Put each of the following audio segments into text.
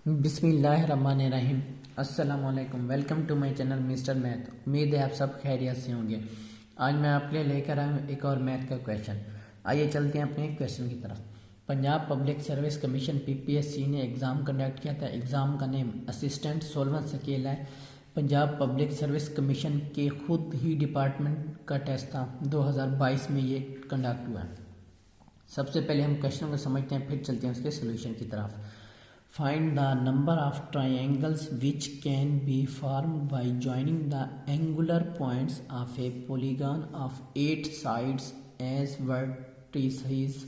बिस्मिल्लाहिर्रहमानिर्रहीम। अस्सलाम वालेकुम। Welcome to my channel mister math. उम्मीद है आप सब खैरियत से होंगे। आज मैं आपके लिए लेकर आया हूँ एक और मैथ का क्वेश्चन। आइए चलते हैं अपने क्वेश्चन की तरफ। Punjab public service commission PPSC ने एग्ज़ाम कंडक्ट किया था। एग्ज़ाम का नेम असिस्टेंट सोलवेंट स्केल है। पंजाब पब्लिक सर्विस कमीशन के खुद ही डिपार्टमेंट का टेस्ट था। 2022 में ये कंडक्ट हुआ। सबसे पहले हम क्वेश्चन को समझते हैं, फिर चलते हैं उसके सोल्यूशन की तरफ। Find the number of triangles which can be formed by joining the angular points of a polygon of 8 sides as vertices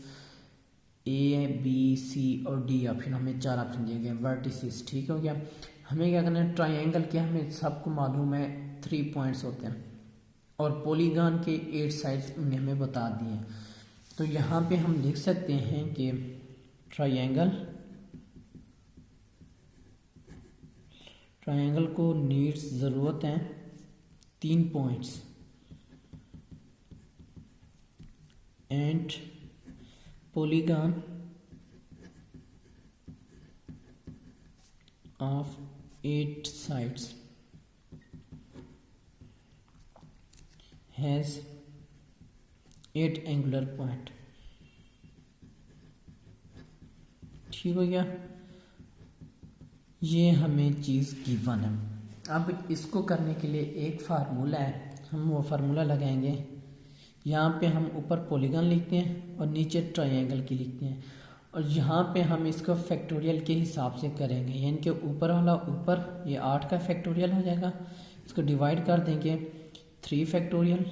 A, B, C और D ऑप्शन। हमें 4 ऑप्शन दिए गए वर्टिसेस। ठीक हो गया। हमें क्या करना है, ट्राइंगल के हमें सबको मालूम है 3 पॉइंट्स होते हैं और पोलीगॉन के 8 साइड्स उन्हें हमें बता दिए। तो यहाँ पे हम लिख सकते हैं कि ट्रायंगल को नीड्स ज़रूरत है 3 points and polygon of 8 sides has 8 angular point. ठीक हो गया। ये हमें चीज़ गिवन है। अब इसको करने के लिए एक फार्मूला है, हम वो फार्मूला लगाएंगे। यहाँ पे हम ऊपर पॉलीगॉन लिखते हैं और नीचे ट्रायंगल की लिखते हैं और यहाँ पे हम इसको फैक्टोरियल के हिसाब से करेंगे। यानी कि ऊपर वाला ऊपर ये 8 का फैक्टोरियल हो जाएगा। इसको डिवाइड कर देंगे 3 फैक्टोरियल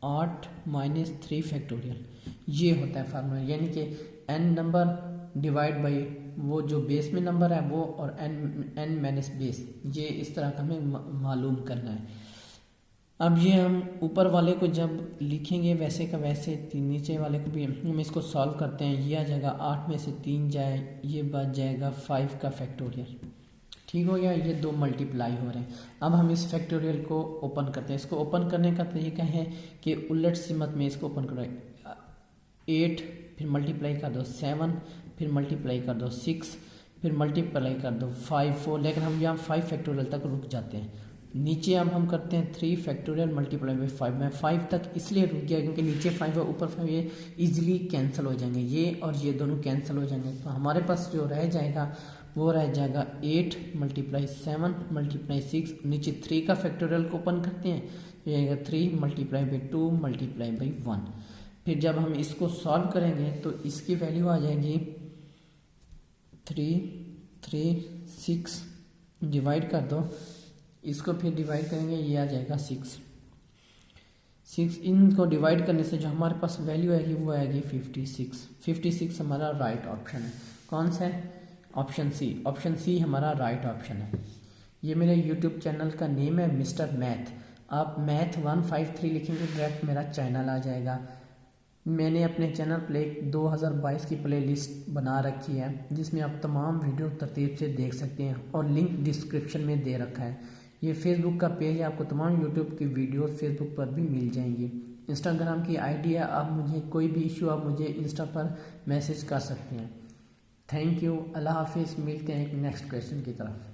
8 माइनस 3 फैक्टोरियल। ये होता है फार्मूला। यानी कि n नंबर डिवाइड बाई वो जो बेस में नंबर है वो और n माइनस बेस, ये इस तरह का हमें मालूम करना है। अब ये हम ऊपर वाले को जब लिखेंगे वैसे का वैसे नीचे वाले को भी हम इसको सॉल्व करते हैं। ये आ जाएगा 8 में से 3 जाए, ये बच जाएगा 5 का फैक्टोरियल। ठीक हो गया। ये 2 मल्टीप्लाई हो रहे हैं। अब हम इस फैक्टोरियल को ओपन करते हैं। इसको ओपन करने का तरीका है कि उलट सिमत में इसको ओपन करो। 8 फिर मल्टीप्लाई कर दो 7, फिर मल्टीप्लाई कर दो 6, फिर मल्टीप्लाई कर दो 5 4। लेकिन हम यहाँ 5 फैक्टोरियल तक रुक जाते हैं। नीचे अब हम करते हैं 3 फैक्टोरियल मल्टीप्लाई बाई 5। मैं 5 तक इसलिए रुक गया क्योंकि नीचे 5 और ऊपर 5 ये इजीली कैंसिल हो जाएंगे। ये और ये दोनों कैंसिल हो जाएंगे। तो हमारे पास जो रह जाएगा वो रह जाएगा 8 मल्टीप्लाई 7 मल्टीप्लाई 6। नीचे 3 का फैक्टोरियल को ओपन करते हैं तो ये आएगा 3 मल्टीप्लाई बाई 2 मल्टीप्लाई बाई 1। फिर जब हम इसको सॉल्व करेंगे तो इसकी वैल्यू आ जाएगी 3 3 6। डिवाइड कर दो इसको, फिर डिवाइड करेंगे ये आ जाएगा 6 6। इनको डिवाइड करने से जो हमारे पास वैल्यू आएगी वो आएगी 56। 56 हमारा राइट ऑप्शन है। कौन सा है? Option C. ऑप्शन सी हमारा राइट ऑप्शन है। ये मेरे यूट्यूब चैनल का नेम है मिस्टर मैथ। आप मैथ 153 लिखेंगे डायरेक्ट मेरा चैनल आ जाएगा। मैंने अपने चैनल पर एक 2022 की प्लेलिस्ट बना रखी है जिसमें आप तमाम वीडियो तरतीब से देख सकते हैं और लिंक डिस्क्रिप्शन में दे रखा है। ये फेसबुक का पेज है, आपको तमाम यूट्यूब की वीडियो फेसबुक पर भी मिल जाएंगी। इंस्टाग्राम की आईडी है, आप मुझे कोई भी इशू आप मुझे इंस्टा पर मैसेज कर सकते हैं। Thank you. अल्लाह हाफिज़। मिलते हैं एक नेक्स्ट क्वेश्चन की तरफ।